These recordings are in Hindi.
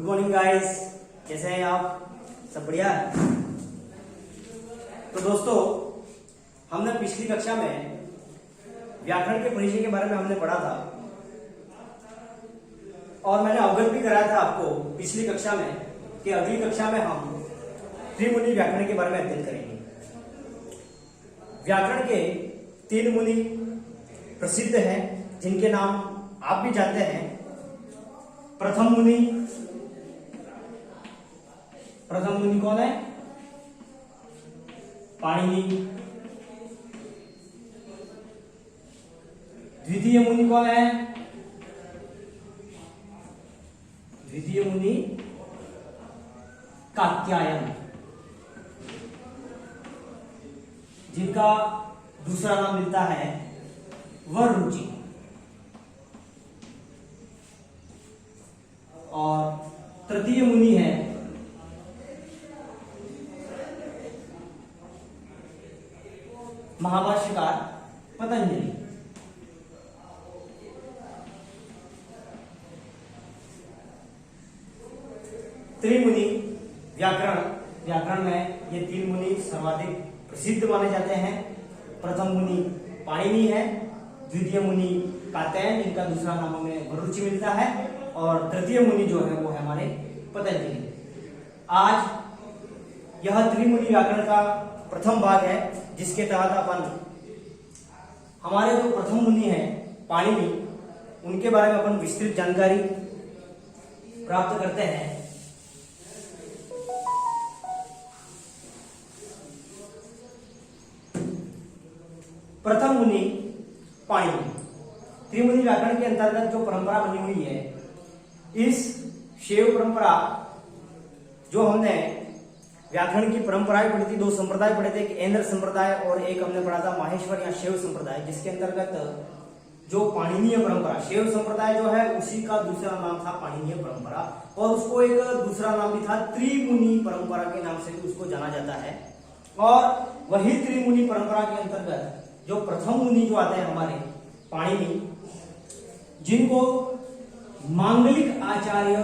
गुड मॉर्निंग गाइस, कैसे हैं आप? सब बढ़िया? तो दोस्तों, हमने पिछली कक्षा में व्याकरण के परिचय के बारे में हमने पढ़ा था और मैंने अवगत भी कराया था आपको पिछली कक्षा में कि अगली कक्षा में हम त्रिमुनि व्याकरण के बारे में अध्ययन करेंगे। व्याकरण के 3 मुनि प्रसिद्ध हैं जिनके नाम आप भी जानते हैं। प्रथम मुनि कौन है? पाणिनि। द्वितीय मुनि कौन है? द्वितीय मुनि कात्यायन, जिनका दूसरा नाम मिलता है वररुचि। और तृतीय मुनि है महाभाष्यकार पतंजलि। त्रिमुनि व्याकरण में ये 3 मुनि सर्वाधिक प्रसिद्ध माने जाते हैं। प्रथम मुनि पाणिनि है, द्वितीय मुनि कात्यायन, जिनका दूसरा नाम हमें वररुचि मिलता है, और तृतीय मुनि जो है वो है हमारे पतंजलि। आज यह त्रिमुनि व्याकरण का प्रथम भाग है, जिसके तहत अपन हमारे जो प्रथम मुनि हैं पाणिनि, उनके बारे में अपन विस्तृत जानकारी प्राप्त करते हैं। प्रथम मुनि पाणिनि। त्रिमुनि व्याकरण के अंतर्गत जो परंपरा बनी हुई है, इस शैव परंपरा, जो हमने व्याकरण की परंपराएं पढ़ी थी, 2 संप्रदाय पढ़े थे, एक ऐन्द्र संप्रदाय और एक हमने पढ़ा था माहेश्वर या शैव संप्रदाय, जिसके अंतर्गत जो पाणिनीय परंपरा, शैव संप्रदाय जो है उसी का दूसरा नाम था पाणिनीय परंपरा, और उसको एक दूसरा नाम भी था त्रिमुनि परंपरा के नाम से भी उसको जाना जाता है। और वही त्रिमुनि परंपरा के अंतर्गत जो प्रथम मुनि जो आते हैं हमारे पाणिनि, जिनको मांगलिक आचार्य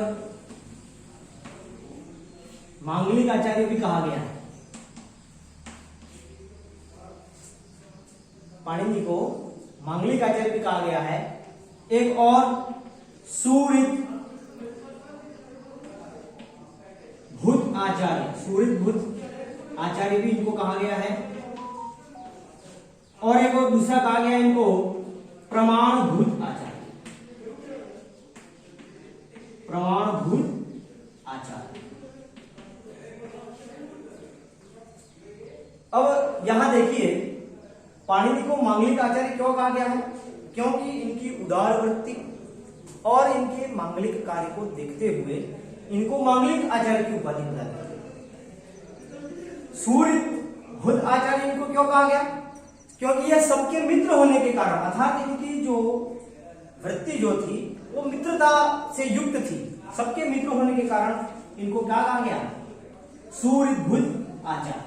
भी कहा गया है। पाणिनि को मांगलिक आचार्य भी कहा गया है। एक और सुहृद भूत आचार्य भी इनको कहा गया है, और एक और दूसरा कहा गया है इनको प्रमाणभूत आचार्य। अब यहां देखिए, पाणिनि को मांगलिक आचार्य क्यों कहा गया है? क्योंकि इनकी उदार वृत्ति और इनके मांगलिक कार्य को देखते हुए इनको मांगलिक आचार्य की उपाधि प्रदान की गई। सुहृद आचार्य इनको क्यों कहा गया? क्योंकि यह सबके मित्र होने के कारण, अर्थात इनकी जो वृत्ति जो थी वो मित्रता से युक्त थी। सबके मित्र होने के कारण इनको क्या कहा गया? सुहृद आचार्य।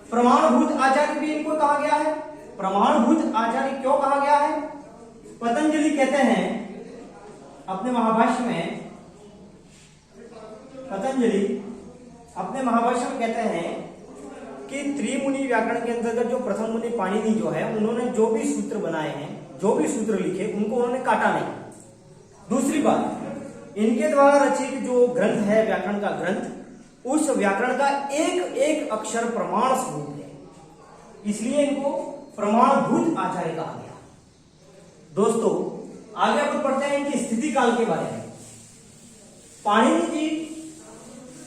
प्रमाणभूत आचार्य भी इनको कहा गया है। प्रमाणभूत आचार्य क्यों कहा गया है? पतंजलि कहते हैं अपने महाभाष्य में, कहते हैं कि त्रिमुनि व्याकरण के अंतर्गत जो प्रथम मुनि पाणिनि जो है, उन्होंने जो भी सूत्र बनाए हैं, जो भी सूत्र लिखे, उनको उन्होंने काटा नहीं। दूसरी बात, इनके द्वारा रचित जो ग्रंथ है, व्याकरण का ग्रंथ, उस व्याकरण का एक एक अक्षर प्रमाण स्वरूप है, इसलिए इनको प्रमाणभूत आचार्य कहा गया। दोस्तों, आगे अपन पढ़ते हैं इनकी स्थिति काल के बारे में। पाणिनि जी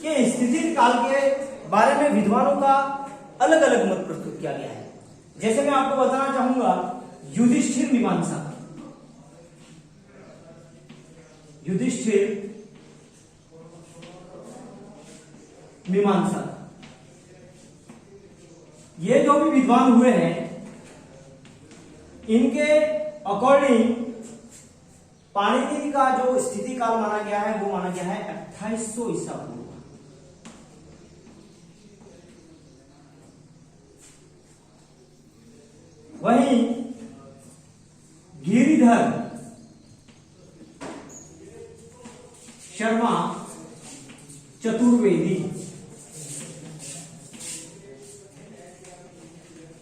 के स्थिति काल के बारे में विद्वानों का अलग अलग मत प्रस्तुत किया गया है। जैसे मैं आपको बताना चाहूंगा युधिष्ठिर मीमांसा, ये जो भी विद्वान हुए हैं, इनके अकॉर्डिंग पाणिनि का जो स्थिति काल माना गया है वो माना गया है 2800 ईसा पूर्व। वहीं गिरिधर शर्मा चतुर्वेदी,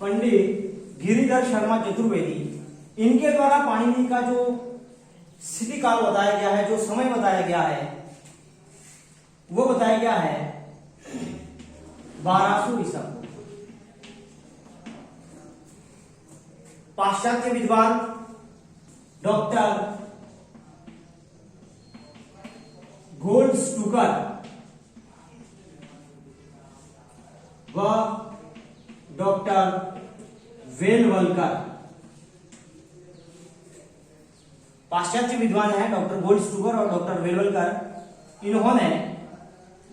पंडित गिरिधर शर्मा चतुर्वेदी, इनके द्वारा पाणिनि का जो स्थिति काल बताया गया है, जो समय बताया गया है, वो बताया गया है 1200 ईसा पूर्व। पाश्चात्य विद्वान डॉक्टर गोल्डस्टूकर व डॉक्टर वेलवलकर, पाश्चात्य विद्वान है डॉक्टर गोल्डस्टूकर और डॉक्टर वेलवलकर, इन्होंने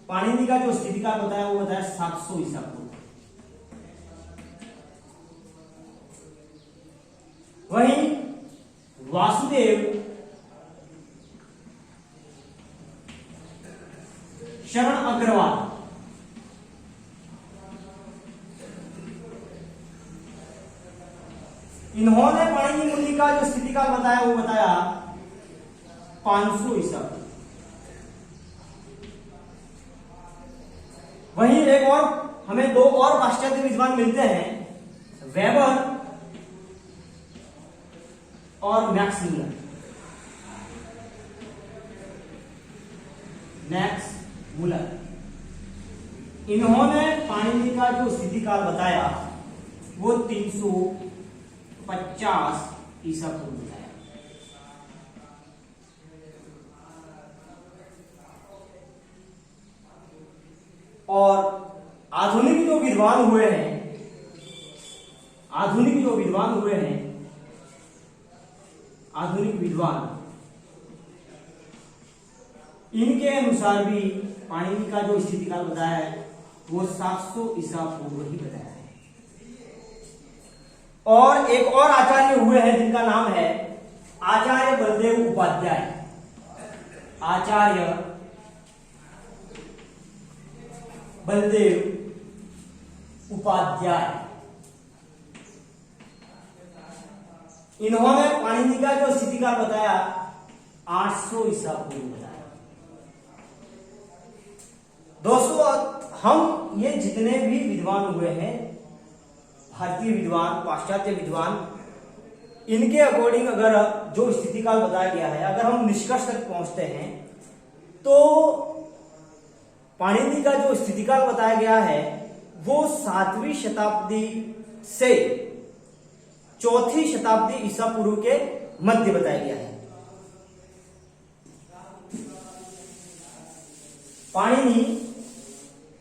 पाणिनि का जो स्थिति काल बताया वो बताया 700 ईसा पूर्व। वहीं वासुदेव शरण अग्रवाल, इन्होंने पाणिनि मुनि का जो स्थिति काल बताया वो बताया 500 ईसा पूर्व। वहीं एक और हमें दो और पाश्चात्य विद्वान मिलते हैं, वेबर और मैक्स मूलर। मैक्स मूलर, इन्होंने पाणिनि का जो स्थिति काल बताया वो 350 ईसा पूर्व बताया। और आधुनिक जो विद्वान हुए हैं, आधुनिक विद्वान, इनके अनुसार भी पाणिनि का जो स्थिति काल बताया है वो 700 ईसा पूर्व ही बताया है। और एक और आचार्य हुए हैं जिनका नाम है आचार्य बलदेव उपाध्याय। आचार्य बलदेव उपाध्याय, इन्होंने पाणिनि का जो स्थिति काल बताया 800 ईसा पूर्व बताया। दोस्तों, हम ये जितने भी विद्वान हुए हैं, भारतीय विद्वान, पाश्चात्य विद्वान, इनके अकॉर्डिंग अगर जो स्थिति काल बताया गया है, अगर हम निष्कर्ष तक पहुंचते हैं तो पाणिनि का जो स्थिति काल बताया गया है वो 7वीं शताब्दी से 4थी शताब्दी ईसा पूर्व के मध्य बताया गया है। पाणिनि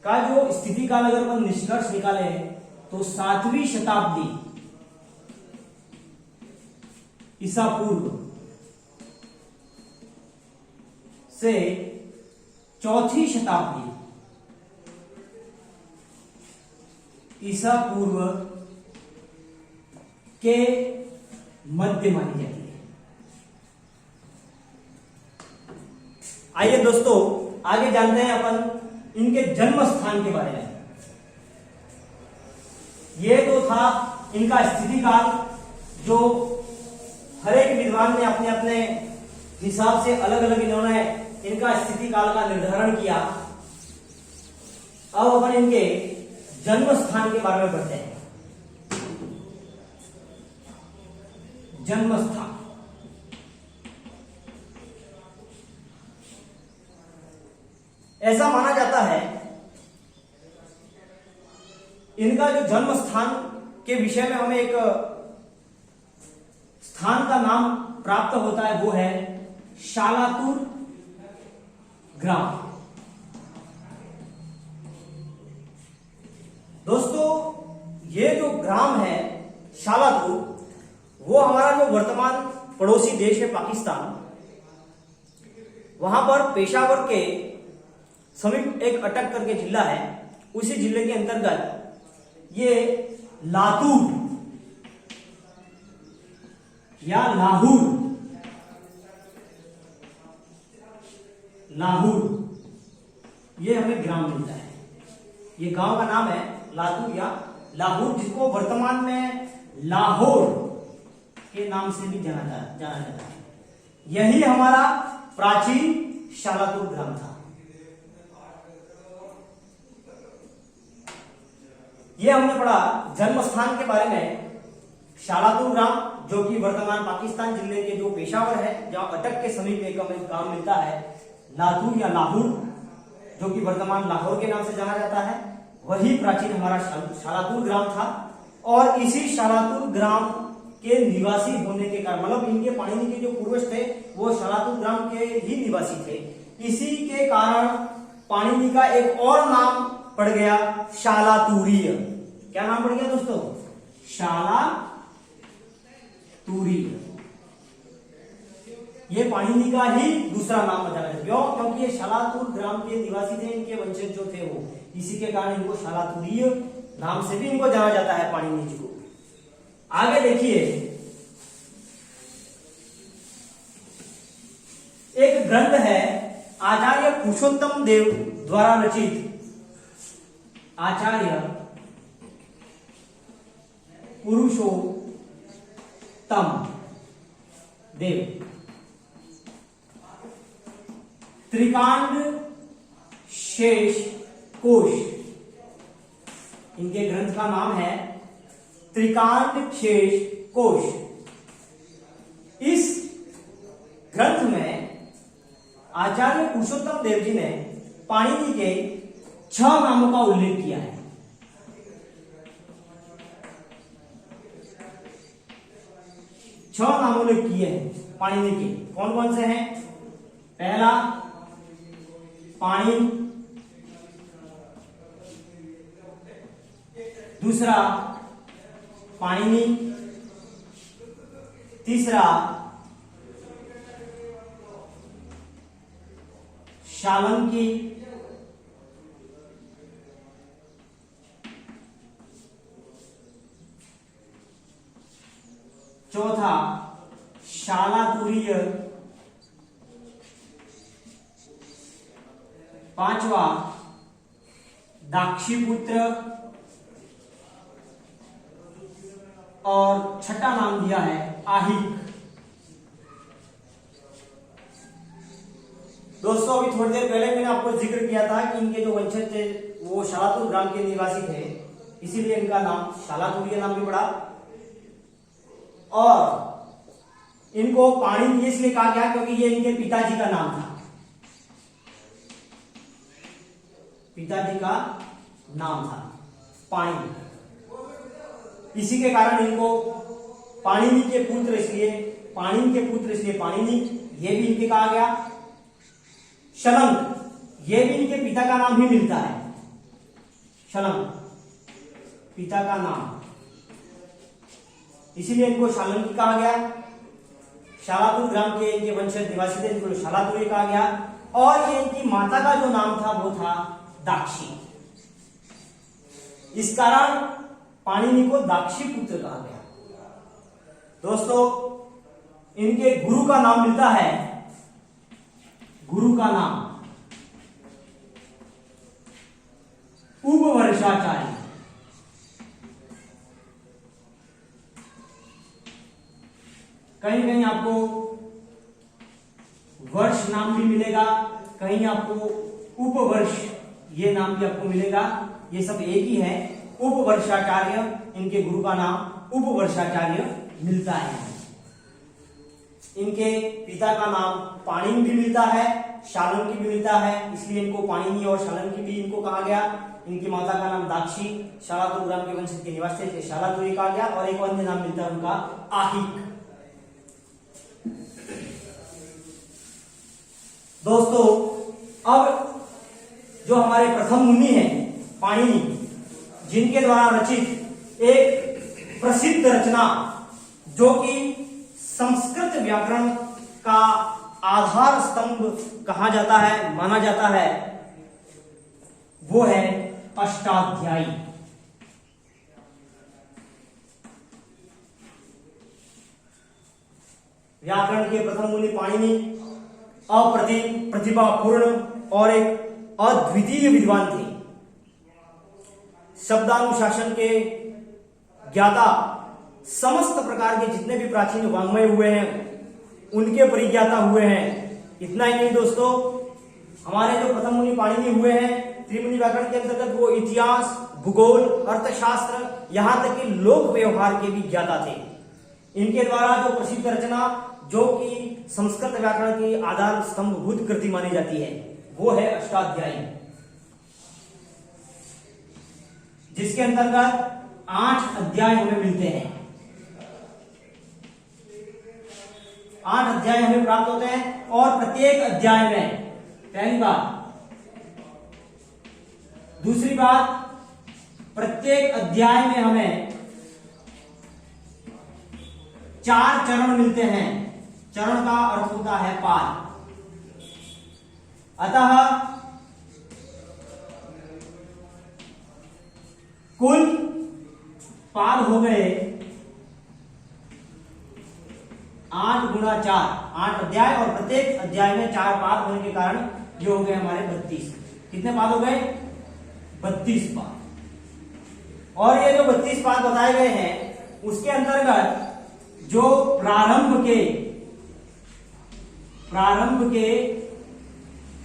का जो स्थिति काल अगर हम निष्कर्ष निकाले तो 7वीं शताब्दी ईसा पूर्व से 4थी शताब्दी ईसा पूर्व के मध्य मानी जाती है। आइए दोस्तों, आगे जानते हैं अपन इनके जन्म स्थान के बारे में। ये तो था इनका स्थिति काल, जो हर एक विद्वान ने अपने अपने हिसाब से अलग अलग इन्होंने इनका स्थिति काल का निर्धारण किया। अब अपन इनके जन्म स्थान के बारे में पढ़ते हैं। जन्म स्थान, ऐसा माना जाता है इनका जो जन्म स्थान के विषय में हमें एक स्थान का नाम प्राप्त होता है, वो है शालातुर ग्राम। दोस्तों, ये जो ग्राम है शालातुर, वो हमारा जो वर्तमान पड़ोसी देश है पाकिस्तान, वहां पर पेशावर के समीप एक अटक करके जिला है, उसी जिले के अंतर्गत ये लातूर या लाहौर ये हमें ग्राम मिलता है। ये गांव का नाम है लातूर या लाहौर, जिसको वर्तमान में लाहौर के नाम से भी जाना जाता है। यही हमारा प्राचीन शालातुर ग्राम था। ये हमने पढ़ा जन्म स्थान के बारे में। शालातुर ग्राम जो कि वर्तमान पाकिस्तान जिले के जो पेशावर है, जहां अटक के समीप एक गांव मिलता है लातूर या लाहौर, जो कि वर्तमान लाहौर के नाम से जाना जाता है, वही प्राचीन हमारा शालातुर ग्राम था। और इसी शालातुर ग्राम के निवासी होने के कारण, मतलब इनके पाणिनि के जो पूर्वज थे वो शालातुर ग्राम के ही निवासी थे, इसी के कारण पाणिनि का एक और नाम पड़ गया शालातुरीय। क्या नाम पड़ गया दोस्तों? शालातुरीय। ये पाणिनि का ही दूसरा नाम बताया है। क्यों? क्योंकि ये शालातुर ग्राम के निवासी थे, इनके वंशज जो थे वो, इसी के कारण इनको शालातुरीय नाम से भी इनको जाना जाता है पाणिनि जी को। आगे देखिए, एक ग्रंथ है आचार्य पुरुषोत्तम देव द्वारा रचित, आचार्य पुरुषोत्तम देव त्रिकांड शेष कोश। इनके ग्रंथ का नाम है त्रिकांड शेष कोश। इस ग्रंथ में आचार्य पुरुषोत्तम देव जी ने पाणिनि के 6 नामों का उल्लेख किया है। छह नाम उल्लेख किए हैं पाणिनि के। कौन कौन से हैं? पहला पाणि, दूसरा पाणिनि, तीसरा शालंकी, चौथा शालातुरीय, पांचवा दाक्षीपुत्र, और छठा नाम दिया है आहिक। दोस्तों अभी थोड़ी देर पहले मैंने आपको जिक्र किया था कि इनके जो वंशज थे वो शालातुर ग्राम के निवासी थे, इसीलिए इनका नाम शालातुरीय नाम भी पड़ा। और इनको पाणिनि इसलिए कहा गया क्योंकि ये इनके पिताजी का नाम था, पिताजी का नाम था पाणिनि। इसी के कारण इनको पाणिनि के पुत्र इसलिए पाणिनि, ये भी इनके कहा गया। शलंक, ये भी इनके पिता का नाम ही मिलता है, शलंक पिता का नाम, इसीलिए इनको शालंकी कहा गया। शालातुर ग्राम के इनके वंशज निवासी थे, इनको शालातुरी कहा गया। और ये इनकी माता का जो नाम था वो था दाक्षी। इस कारण पाणिनि को दाक्षी पुत्र कहा गया। दोस्तों इनके गुरु का नाम मिलता है, गुरु का नाम उपवर्षाचार्य। कहीं कहीं आपको वर्ष नाम भी मिलेगा, कहीं आपको उपवर्ष ये नाम भी आपको मिलेगा, ये सब एक ही है, उपवर्षाचार्य। इनके गुरु का नाम उपवर्षाचार्य मिलता है। इनके पिता का नाम पाणिनि भी मिलता है, शालंकी भी मिलता है, इसलिए इनको पाणिनि और शालंकी भी इनको कहा गया। इनकी माता का नाम दाक्षी, शालातुर ग्राम के वंश के निवासी थे, शालातुरी कहा गया। और एक अन्य नाम मिलता है उनका आहिक। दोस्तों अब जो हमारे प्रथम मुनि हैं पाणिनि, जिनके द्वारा रचित एक प्रसिद्ध रचना जो कि संस्कृत व्याकरण का आधार स्तंभ कहा जाता है, माना जाता है, वो है अष्टाध्यायी। व्याकरण के प्रथम मुनि पाणिनि अप्रतिम, प्रतिभापूर्ण और एक अद्वितीय विद्वान थे। शब्दानुशासन के ज्ञाता, समस्त प्रकार के जितने भी प्राचीन वाङ्मय हुए हैं उनके परिज्ञाता हुए हैं। इतना ही नहीं दोस्तों, हमारे जो प्रथम मुनि पाणिनि हुए हैं त्रिमुनि व्याकरण के अंतर्गत, वो इतिहास, भूगोल, अर्थशास्त्र, यहां तक कि लोक व्यवहार के भी ज्ञाता थे। इनके द्वारा जो प्रसिद्ध रचना, जो कि संस्कृत व्याकरण की आधार स्तंभभूत कृति मानी जाती है, वो है अष्टाध्यायी, जिसके अंतर्गत 8 अध्याय हमें मिलते हैं। 8 अध्याय हमें प्राप्त होते हैं और प्रत्येक अध्याय में, पहली बात। दूसरी बात, प्रत्येक अध्याय में हमें 4 चरण मिलते हैं। चरण का अर्थ होता है पाद। अतः कुल पाद हो गए 8 गुणा 4, 8 अध्याय, और प्रत्येक अध्याय में 4 पाद होने के कारण ये हो गए हमारे 32। कितने पाद हो गए? 32 पाद। और ये जो 32 पाद बताए गए हैं, उसके अंतर्गत जो प्रारंभ के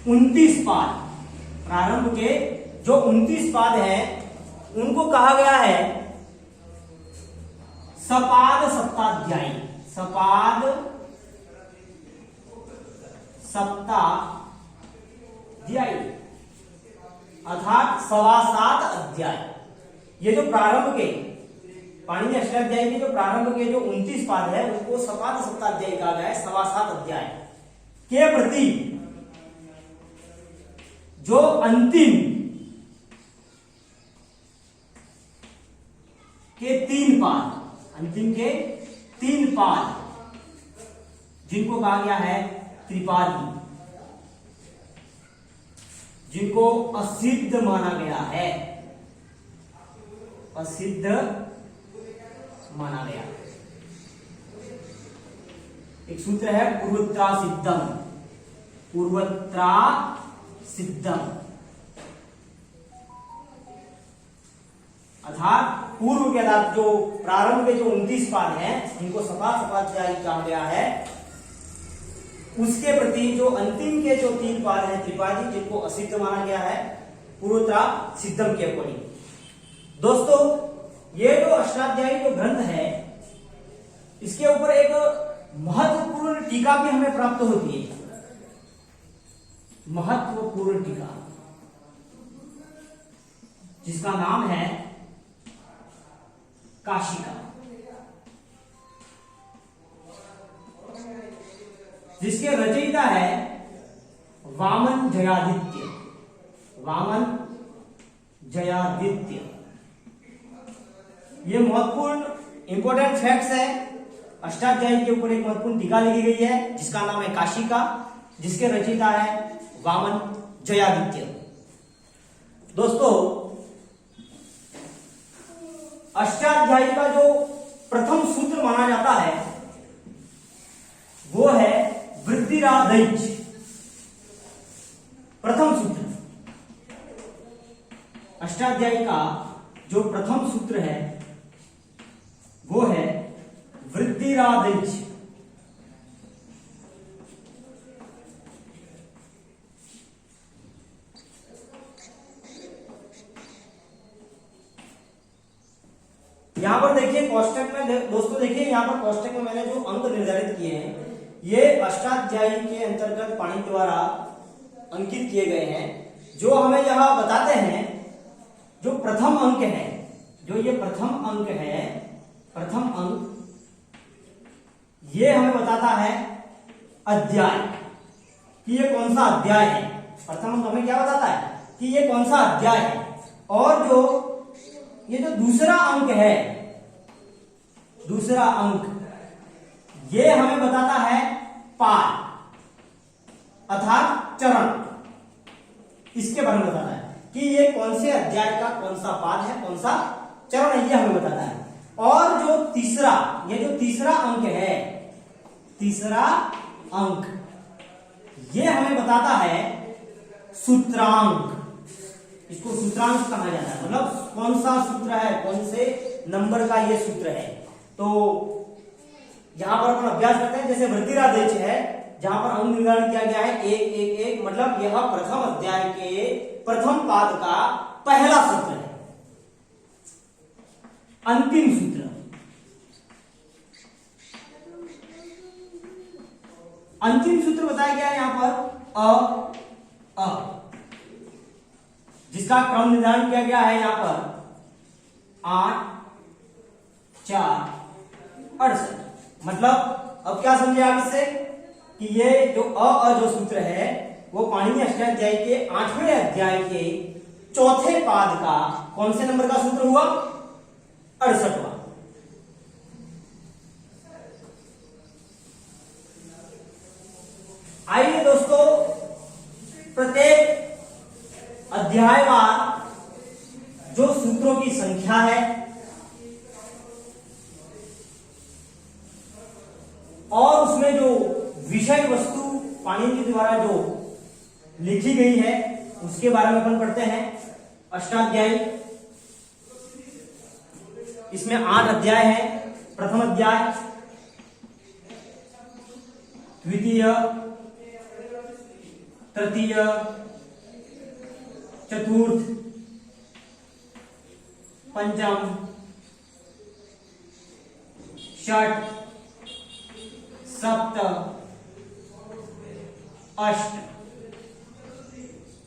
29 पाद, प्रारंभ के जो 29 पाद हैं, उनको कहा गया है सपाद सप्ताध्यायी। सपाद सप्ताध्यायी अर्थात 7.25 अध्याय। ये जो प्रारंभ के पाणिनि अष्टाध्यायी के जो प्रारंभ के जो 29 पाद है, उसको सपाद सप्ताध्यायी कहा गया है, 7.25 अध्याय के प्रति जो अंतिम के 3 पाद, अंतिम के 3 पाद, जिनको कहा गया है त्रिपादी, जिनको असिद्ध माना गया है, असिद्ध माना गया। एक सूत्र है पूर्वत्रा सिद्धम, पूर्वत्रा सिद्धम, अर्थात पूर्व के अर्थात जो प्रारंभ के जो 29 पाद हैं, जिनको सपाध्यायी कहा गया है, उसके प्रति जो अंतिम के जो 3 पाद हैं त्रिपादी, जिनको असिद्ध माना गया है, पूर्वत्रा सिद्धम के अकॉर्डिंग। दोस्तों, ये जो अष्टाध्यायी जो ग्रंथ है, इसके ऊपर एक महत्वपूर्ण टीका भी हमें प्राप्त होती है। महत्वपूर्ण टीका, जिसका नाम है काशिका, जिसके रचयिता है वामन जयादित्य। वामन जयादित्य। ये महत्वपूर्ण इंपोर्टेंट फैक्ट्स है। अष्टाध्यायी के ऊपर एक महत्वपूर्ण टीका लिखी गई है, जिसका नाम है काशिका, जिसके रचयिता है वामन जयादित्य। दोस्तों, अष्टाध्यायी का जो प्रथम सूत्र माना जाता है, वो है वृद्धिरादैच। प्रथम सूत्र, अष्टाध्यायी का जो प्रथम सूत्र है, वो है वृद्धिरादैच। यहां पर देखिए कोष्टक में, दोस्तों देखिए यहां पर कोष्टक में मैंने जो अंक निर्धारित किए हैं, ये अष्टाध्यायी के अंतर्गत पाणिनि द्वारा अंकित किए गए हैं, जो हमें यहां बताते हैं जो प्रथम अंक है, जो ये प्रथम अंक है, प्रथम अंक ये हमें बताता है अध्याय, कि ये कौन सा अध्याय है। प्रथम अंक हमें क्या बताता है कि ये कौन सा अध्याय है। और जो ये जो दूसरा अंक है, दूसरा अंक ये हमें बताता है पाद, अर्थात चरण। इसके बारे में बताता है कि ये कौन से अध्याय का कौन सा पाद है, कौन सा चरण है, ये हमें बताता है। और जो तीसरा, ये जो तीसरा अंक है, तीसरा अंक ये हमें बताता है सूत्रांक। इसको सूत्रांक कहा जाता है, मतलब कौन सा सूत्र है, कौन से नंबर का ये सूत्र है। तो यहां पर अपन अभ्यास करते हैं। जैसे वृद्धिरादैच है, जहां पर अंग निर्धारण किया गया है 1 1 1, मतलब यह प्रथम अध्याय के प्रथम पाद का पहला सूत्र है। अंतिम सूत्र, अंतिम सूत्र बताया गया है यहां पर अ, जिसका क्रम निर्धारण किया गया है यहां पर 8 4 68। मतलब अब क्या समझे आप इससे कि ये जो जो सूत्र है वो पाणिनि अष्टाध्यायी के 8वें अध्याय के चौथे पाद का कौन से नंबर का सूत्र हुआ? 68वां। आइए दोस्तों, प्रत्येक अध्यायवार जो सूत्रों की संख्या है और उसमें जो विषय वस्तु पाणिनि द्वारा जो लिखी गई है उसके बारे में अपन पढ़ते हैं। अष्टाध्यायी, इसमें 8 अध्याय हैं। प्रथम अध्याय, द्वितीय, तृतीय, चतुर्थ, पंचम, षठ, सप्त, अष्ट,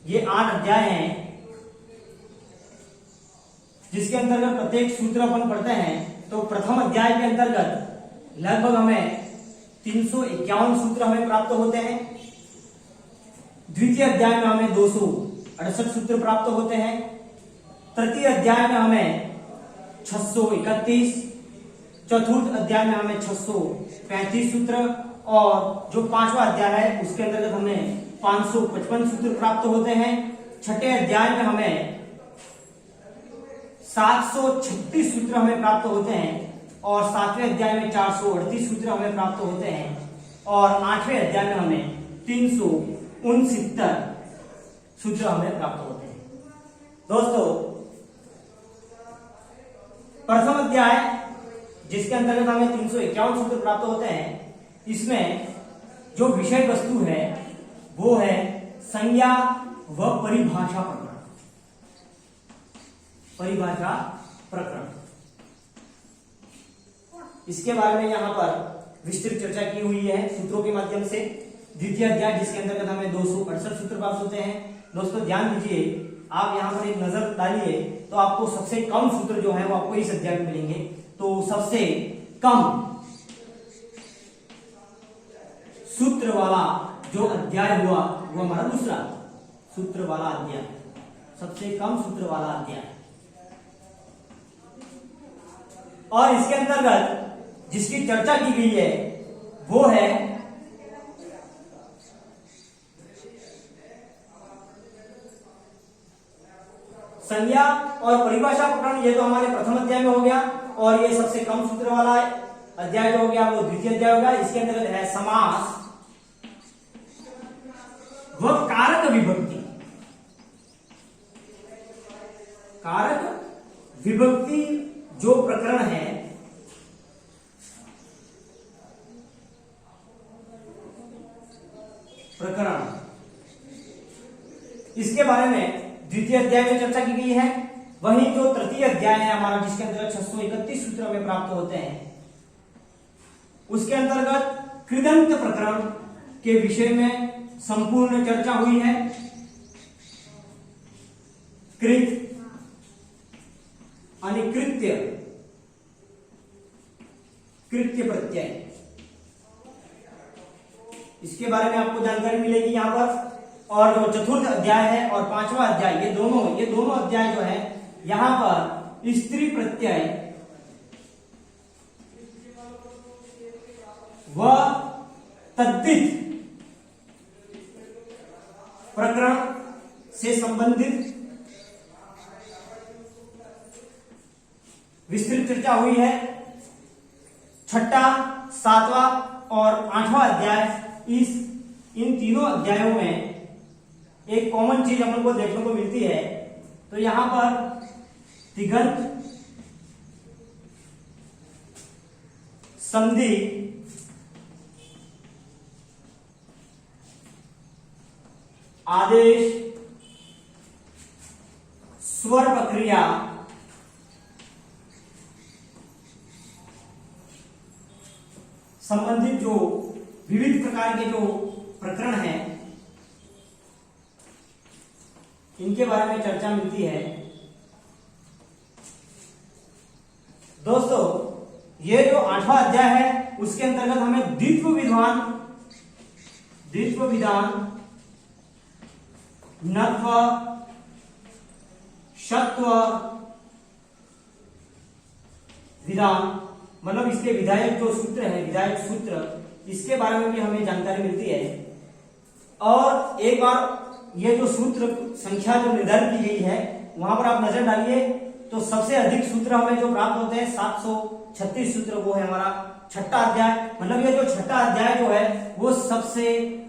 ये 8 अध्याय हैं जिसके अंतर्गत प्रत्येक सूत्र अपन पढ़ते हैं। तो प्रथम अध्याय के अंतर्गत लगभग हमें 351 सूत्र हमें प्राप्त होते हैं। द्वितीय अध्याय में हमें 268 सूत्र प्राप्त होते हैं। तृतीय अध्याय में हमें 631, चतुर्थ अध्याय में हमें 635 सूत्र और जो 5वां अध्याय है उसके अंतर्गत हमें 555 सूत्र प्राप्त होते हैं। छठे अध्याय में हमें 736 सूत्र हमें प्राप्त होते हैं और 7वें अध्याय में 438 सूत्र हमें प्राप्त होते हैं और 8वें अध्याय में हमें 369 सूत्र हमें प्राप्त होते हैं। दोस्तों, प्रथम अध्याय जिसके अंतर्गत हमें 351 सूत्र प्राप्त होते हैं, इसमें जो विषय वस्तु है वो है संज्ञा व परिभाषा प्रकरण। परिभाषा प्रकरण, इसके बारे में यहां पर विस्तृत चर्चा की हुई है सूत्रों के माध्यम से। द्वितीय अध्याय जिसके अंतर्गत हमें 268 सूत्र प्राप्त होते हैं। दोस्तों ध्यान दीजिए, आप यहां पर एक नजर डालिए तो आपको सबसे कम सूत्र जो है वो आपको इस अध्याय में मिलेंगे। तो सबसे कम सूत्र वाला जो अध्याय हुआ वो हमारा दूसरा सूत्र वाला अध्याय, सबसे कम सूत्र वाला अध्याय। और इसके अंतर्गत जिसकी चर्चा की गई है वो है संज्ञा और परिभाषा प्रकरण। ये तो हमारे प्रथम अध्याय में हो गया और ये सबसे कम सूत्र वाला अध्याय जो हो गया वो द्वितीय अध्याय होगा। इसके अंतर्गत है समास व कारक विभक्ति। कारक विभक्ति जो प्रकरण है इसके बारे में द्वितीय अध्याय में चर्चा की गई है। वहीं जो तृतीय अध्याय है हमारा जिसके अंतर्गत 631 सूत्र हमें प्राप्त होते हैं, उसके अंतर्गत कृदंत प्रकरण के विषय में संपूर्ण चर्चा हुई है। कृत, अनिकृत्य, कृत्य प्रत्यय, इसके बारे में आपको जानकारी मिलेगी यहां पर। और जो चतुर्थ अध्याय है और 5वां अध्याय, ये दोनों अध्याय जो है यहां पर स्त्री प्रत्यय व तद्धित प्रकरण से संबंधित विस्तृत चर्चा हुई है। छठा, 7वां और 8वां अध्याय, इन तीनों अध्यायों में एक कॉमन चीज अपन को देखने को मिलती है। तो यहां पर तिगंत, संधि आदेश स्वर प्रक्रिया संबंधित जो विविध प्रकार के जो प्रकरण हैं इनके बारे में चर्चा मिलती है। दोस्तों ये जो 8वां अध्याय है उसके अंतर्गत हमें द्वित्व विधान, नत्व, षत्व विधान, मतलब इसके विधायक जो सूत्र है, विधायक सूत्र, इसके बारे में भी हमें जानकारी मिलती है। और एक बार ये जो सूत्र संख्या जो निर्धारित की गई है वहां पर आप नजर डालिए तो सबसे अधिक सूत्र हमें जो प्राप्त होते हैं 736 सूत्र, वो है हमारा छठा अध्याय। मतलब ये जो छठा अध्याय जो है वो सबसे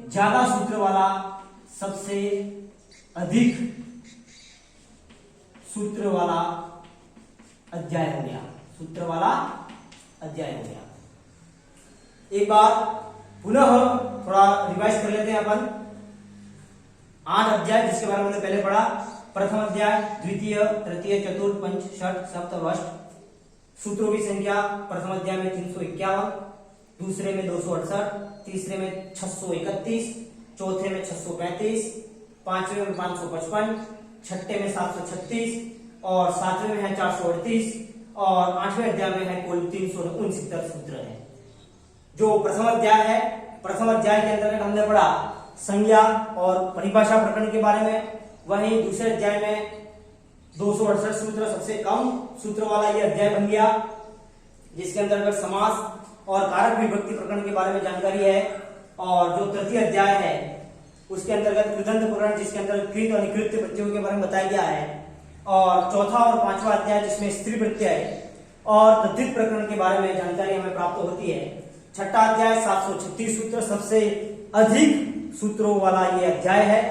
ज्यादा सूत्र वाला, सबसे अधिक सूत्र वाला अध्याय हो गया, सूत्र वाला अध्याय हो गया। एक बार पुनः थोड़ा रिवाइज कर लेते हैं अपन। 8 अध्याय जिसके बारे में हमने पहले पढ़ा। प्रथम अध्याय द्वितीय, तृतीय, चतुर्थ, पंच, षठ, सप्त, अष्ट। सूत्रों की संख्या प्रथम अध्याय में 351, दूसरे में 268, तीसरे में 631, चौथे में 635, पांचवें में 555, छठे में 736 और सातवें में है 438 और 8वें अध्याय में है कुल 369 सूत्र है। जो प्रथम अध्याय है, प्रथम अध्याय के अंतर्गत हमने पढ़ा संज्ञा और परिभाषा प्रकरण के बारे में। वहीं दूसरे अध्याय में 268 सूत्र, सबसे कम सूत्र वाला ये अध्याय बन गया, जिसके अंतर्गत समास और कारक विभक्ति प्रकरण के बारे में जानकारी है। और जो तृतीय अध्याय है उसके अंतर्गत कृदंत प्रकरण, जिसके अंतर्गत कृत और निकृत प्रत्ययों के बारे में बताया गया है। और चौथा और पांचवा अध्याय जिसमें स्त्री प्रत्यय और तद्धित प्रकरण के बारे में जानकारी हमें प्राप्त होती है। छठा अध्याय 736 सूत्र, सबसे अधिक सूत्रों वाला ये अध्याय है,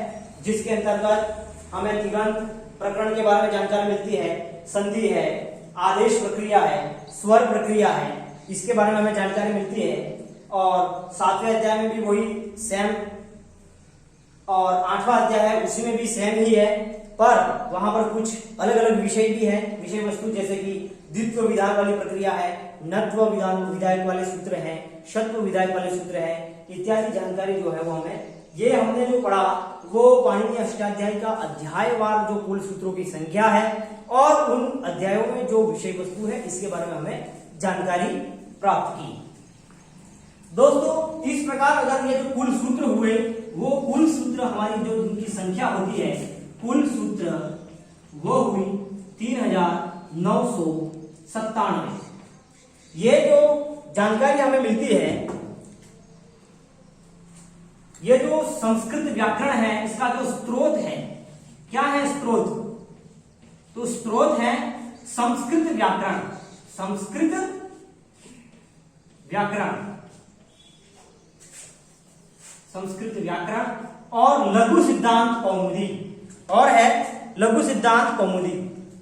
जिसके अंतर्गत हमें तिङन्त प्रकरण के बारे में जानकारी मिलती है, संधि है, आदेश प्रक्रिया है, स्वर प्रक्रिया है, इसके बारे में हमें जानकारी मिलती है। और 7वें अध्याय में भी वही सेम, और 8वां अध्याय है उसी में भी सेम ही है, पर वहां पर कुछ अलग अलग विषय भी है, विषय वस्तु, जैसे कि द्वित्व विधान वाली प्रक्रिया है, नत्व विधान विधायक वाले सूत्र हैं, षत्व विधायक वाले सूत्र हैं, इत्यादि जानकारी जो है वो हमें, ये हमने जो पढ़ा वो पाणिनि अष्टाध्यायी का अध्यायवार जो कुल सूत्रों की संख्या है और उन अध्यायों में जो विषय वस्तु है इसके बारे में हमें जानकारी प्राप्त की। दोस्तों इस प्रकार अगर ये जो कुल सूत्र हुए, वो कुल सूत्र हमारी जो उनकी संख्या होती है, कुल सूत्र वो हुई 3997। ये जो जानकारी हमें मिलती है, ये जो संस्कृत व्याकरण है इसका जो स्रोत है, क्या है स्रोत? तो स्रोत है संस्कृत व्याकरण, संस्कृत व्याकरण, संस्कृत व्याकरण और लघु सिद्धांत कौमुदी, और है लघु सिद्धांत कौमुदी,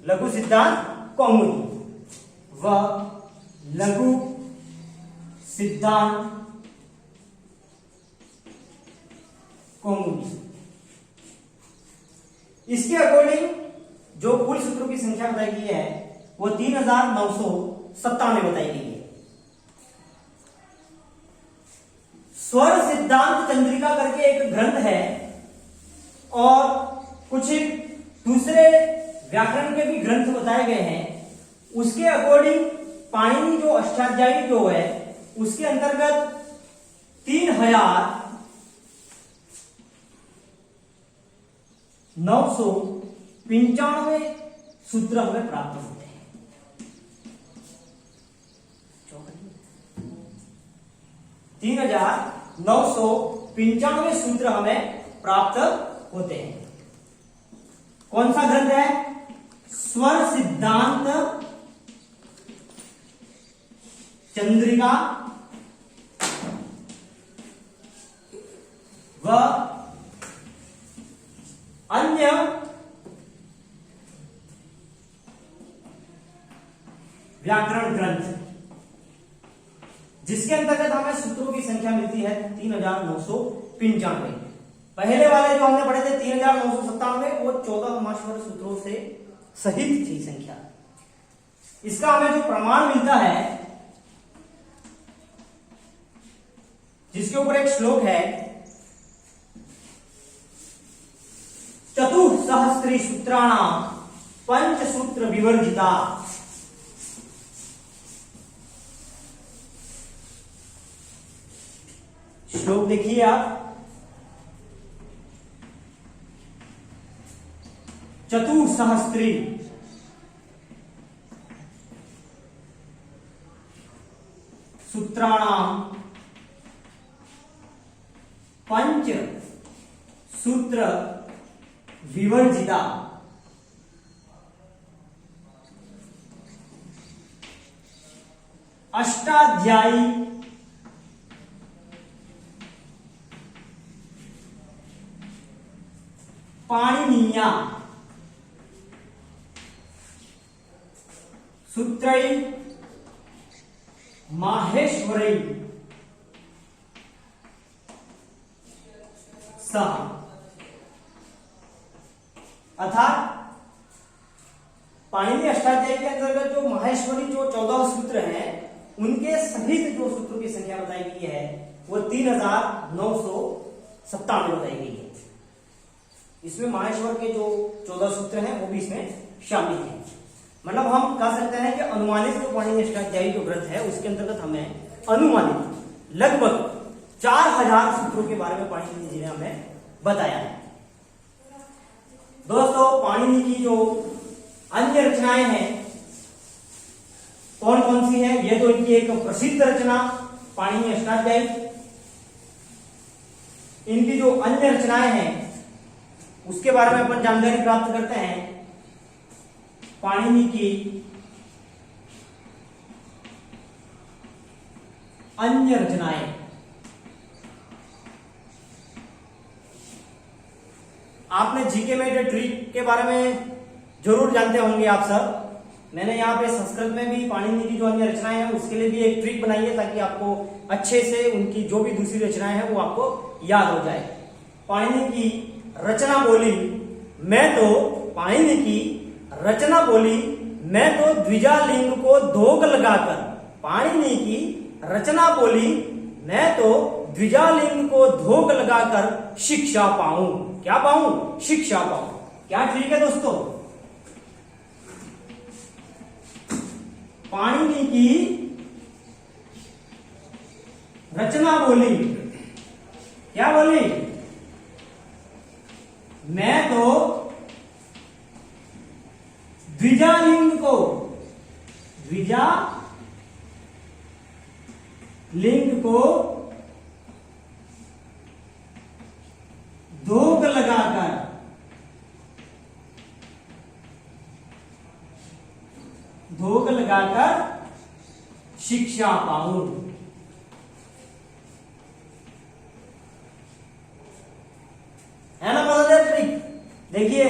लघु सिद्धांत कौमुदी व लघु सिद्धांत कौमुदी। इसके अकॉर्डिंग जो कुल सूत्रों की संख्या बताई गई है वो 3997 बताई गई है। स्वर सिद्धांत चंद्रिका करके एक ग्रंथ है और कुछ दूसरे व्याकरण के भी ग्रंथ बताए गए हैं। उसके अकॉर्डिंग पाणिनि जो अष्टाध्यायी जो है उसके अंतर्गत 3995 सूत्र हमें प्राप्त होते हैं। 3995 सूत्र हमें प्राप्त होते हैं। कौन सा ग्रंथ है? स्वर सिद्धांत चंद्रिका व अन्य व्याकरण ग्रंथ, जिसके अंतर्गत हमें सूत्रों की संख्या मिलती है 3995। पहले वाले जो हमने पढ़े थे 3997, वो 14 माश्वर सूत्रों से सहित थी संख्या। इसका हमें जो प्रमाण मिलता है, जिसके ऊपर एक श्लोक है, चतुःसहस्री सूत्राणाम पंचसूत्र विवर्जिता। श्लोक देखिए आप, चतुःसहस्री सूत्राणाम पंच सूत्र विवर्जिता। अष्टाध्यायी पाणिनीया सूत्रै माहेश्वरै सह। अर्थात पाणिनि अष्टाध्यायी के अंतर्गत जो माहेश्वरी जो 14 सूत्र हैं, उनके सहित जो सूत्रों की संख्या बताई गई है वो 3997 बताई गई है। इसमें माहेश्वर के जो 14 सूत्र हैं वो भी इसमें शामिल हैं। मतलब हम कह सकते हैं कि अनुमानित जो पाणिनि अष्टाध्यायी जो ग्रंथ है उसके अंतर्गत हमें अनुमानित लगभग 4000 सूत्रों के बारे में पाणिनि जी ने हमें बताया है। दोस्तों, पाणिनि की जो अन्य रचनाएं हैं कौन कौन सी हैं? ये तो इनकी एक प्रसिद्ध रचना पाणिनि अष्टाध्यायी। इनकी जो अन्य रचनाएं हैं उसके बारे में अपन जानकारी प्राप्त करते हैं। पाणिनि की अन्य रचनाएं, आपने जीके में जो ट्रिक के बारे में जरूर जानते होंगे आप सब। मैंने यहाँ पे संस्कृत में भी पाणिनि की जो अन्य रचनाएं हैं उसके लिए भी एक ट्रिक बनाई है, ताकि आपको अच्छे से उनकी जो भी दूसरी रचनाएं हैं वो आपको याद हो जाए। पाणिनि की रचना बोली, मैं तो पाणिनि की रचना बोली, मैं तो द्विजालिंग को धोक लगाकर। पाणिनि की रचना बोली, मैं तो द्विजालिंग को धोक लगाकर शिक्षा पाऊं। क्या पाऊं? शिक्षा पाऊं। क्या ठीक है दोस्तों? पाणिनि की रचना बोली, क्या बोली? मैं तो द्विजालिंग को, द्विजालिंग को धोक लगाकर शिक्षा पाऊं। है ना मजेदार ट्रिक? देखिए,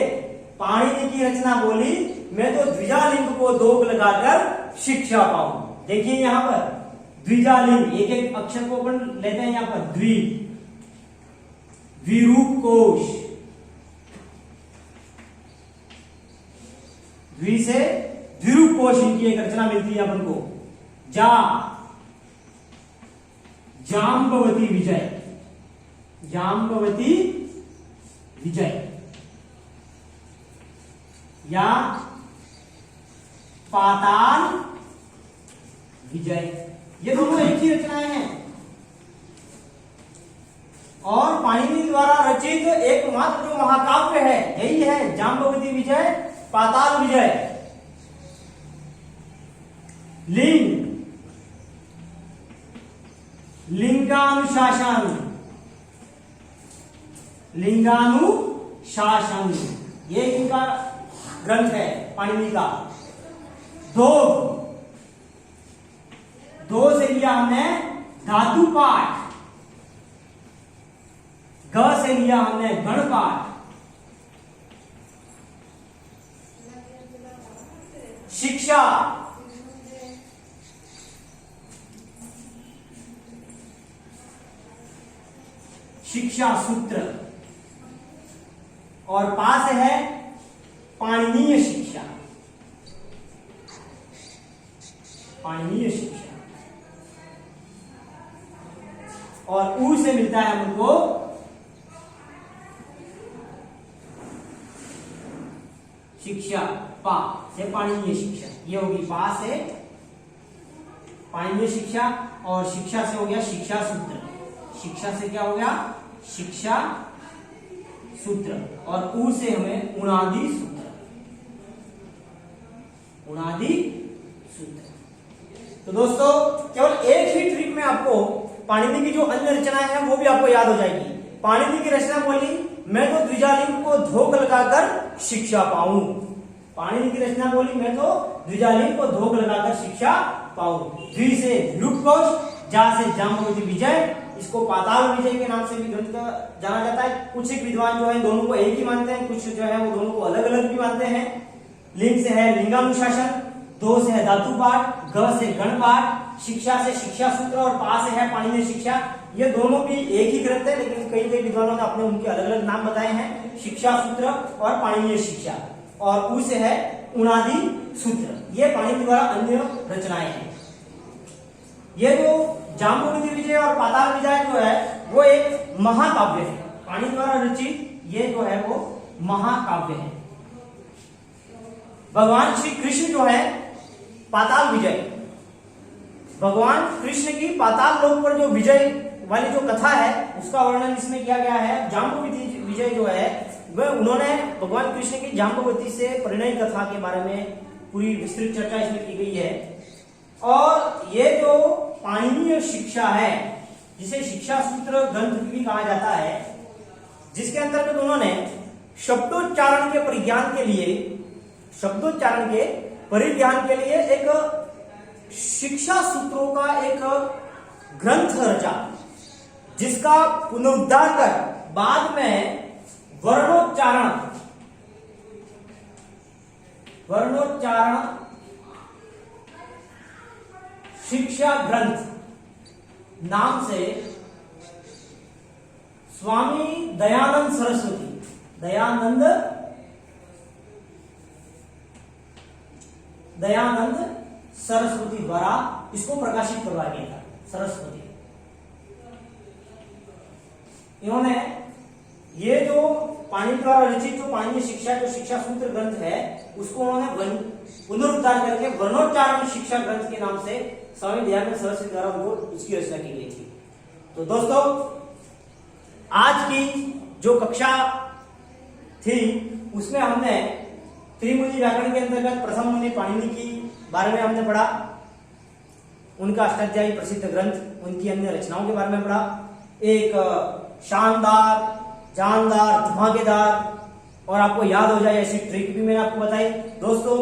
पाणिनि की रचना बोली, मैं तो द्विजालिंग को धोक लगाकर शिक्षा पाऊं। देखिए यहां पर द्विजालिंग, एक एक अक्षर को अपन लेते हैं। यहां पर द्विरूप कोश, द्वि से द्विरूप कोश, इनकी एक रचना मिलती है अपन को। जाम्बवती विजय, जाम्बवती विजय, या पाताल विजय, ये दोनों एक ही रचनाएं हैं। और पाणिनि द्वारा रचित एकमात्र जो महाकाव्य है यही है, जाम्बवती विजय, पाताल विजय। लिंग, लिंगानुशासन, लिंगानुशासन, ये इनका ग्रंथ है पाणिनि का। धोग, दो से लिया हमने धातु पाठ, ग से लिया हमने गण पाठ, शिक्षा, शिक्षा सूत्र, और पा से है पाणिनीय शिक्षा, पाणिनीय शिक्षा, और ऊ से मिलता है हमको शिक्षा, पा से पाणिनीय शिक्षा। ये होगी पा से पाणिनीय शिक्षा, और शिक्षा से हो गया शिक्षा सूत्र, शिक्षा से क्या हो गया शिक्षा सूत्र, और ऊ से हमें उणादि सूत्र, उणादि सूत्र। तो दोस्तों केवल एक ही ट्रिक में आपको पाणिनि की जो अन्य रचनाएं हैं वो भी आपको याद हो जाएगी। पाणिनि की रचना बोली, मैं तो द्विजालिंग को धोक लगाकर शिक्षा पाऊं। पाणिनि की रचना बोली, मैं तो द्विजालिंग को धोक लगाकर शिक्षा पाऊं। द्वि से द्विरूपकोश, जा से जाम्बवती विजय, इसको पाताल विजय के नाम से भी ग्रंथ जाना जाता है। कुछ एक विद्वान जो है दोनों को एक ही मानते हैं, कुछ जो है वो दोनों को अलग अलग भी मानते हैं। लिंग से है लिंगानुशासन, दो से है धातु पाठ, ग से गण पाठ, शिक्षा से शिक्षा सूत्र, और पा से है पाणिनीय शिक्षा। ये दोनों भी एक ही ग्रंथ है, लेकिन कई कई विद्वानों ने अपने उनके अलग अलग नाम बताए हैं, शिक्षा सूत्र और पाणिनीय शिक्षा, और ऊ से है उणादि सूत्र। ये पाणिनि द्वारा अन्य रचनाएं हैं। ये जो जाम्बवती विजय और पाताल विजय जो है वो एक महाकाव्य है, पाणिनि द्वारा रचित ये जो है वो महाकाव्य है। भगवान श्री कृष्ण जो है पाताल विजय, भगवान कृष्ण की पाताल लोक पर जो विजय वाली जो कथा है उसका वर्णन इसमें किया गया है। जाम्बवती विजय जो है वह उन्होंने भगवान कृष्ण की जाम्बवती से परिणय कथा के बारे में पूरी विस्तृत चर्चा इसमें की गई है। और ये जो पाणिनीय शिक्षा है, जिसे शिक्षा सूत्र ग्रंथ भी कहा जाता है, जिसके अंतर्गत उन्होंने शब्दोच्चारण के परिज्ञान के लिए, शब्दोच्चारण के परिज्ञान के लिए एक शिक्षा सूत्रों का एक ग्रंथ रचा, जिसका पुनरुद्धार कर बाद में वर्णोच्चारण शिक्षा ग्रंथ नाम से स्वामी दयानंद सरस्वती द्वारा इसको प्रकाशित करवाया गया था। सरस्वती इन्होंने ये जो पाणिनि द्वारा रचित जो पाणिनीय शिक्षा जो शिक्षा सूत्र ग्रंथ है उसको उन्होंने पुनरुद्धार करके वर्णोच्चारण शिक्षा ग्रंथ के नाम से स्वामी दयानंद सरस्वती द्वारा उनको इसकी रचना की गई थी। तो दोस्तों आज की जो कक्षा थी उसमें हमने त्रिमुनि व्याकरण के अंतर्गत प्रथम मुनि पाणिनि की बारे में हमने पढ़ा, उनका अष्टाध्यायी प्रसिद्ध ग्रंथ, उनकी अन्य रचनाओं के बारे में पढ़ा। एक शानदार, जानदार, धमाकेदार और आपको याद हो जाए ऐसी ट्रिक भी मैंने आपको बताई। दोस्तों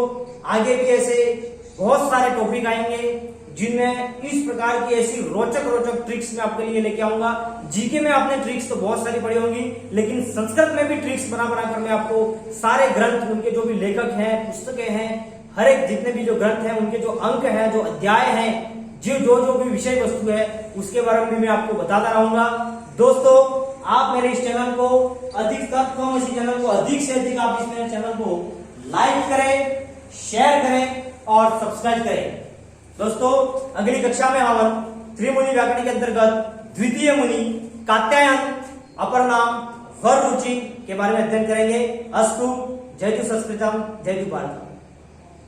आगे भी ऐसे बहुत सारे टॉपिक आएंगे जिनमें इस प्रकार की ऐसी रोचक ट्रिक्स मैं आपके लिए लेके आऊंगा। जीके में आपने ट्रिक्स तो बहुत सारी पढ़ी होंगी, लेकिन संस्कृत में भी ट्रिक्स बना कर मैं आपको सारे ग्रंथ, उनके जो भी लेखक हैं, पुस्तकें हैं, हर एक जितने भी जो ग्रंथ हैं, उनके जो अंक हैं, जो अध्याय हैं, जो भी विषय वस्तु है उसके बारे में भी मैं आपको बताता रहूंगा। दोस्तों आप मेरे इस चैनल को अधिक चैनल को अधिक से अधिक आप इस मेरे चैनल को लाइक करें, शेयर करें और सब्सक्राइब करें। दोस्तों अगली कक्षा में हम त्रिमुनि व्याकरण के अंतर्गत द्वितीय मुनि कात्यायन अपर नाम वररुचि के बारे में अध्ययन करेंगे। अस्तु। जय तु संस्कृतम, जय तु भारतम।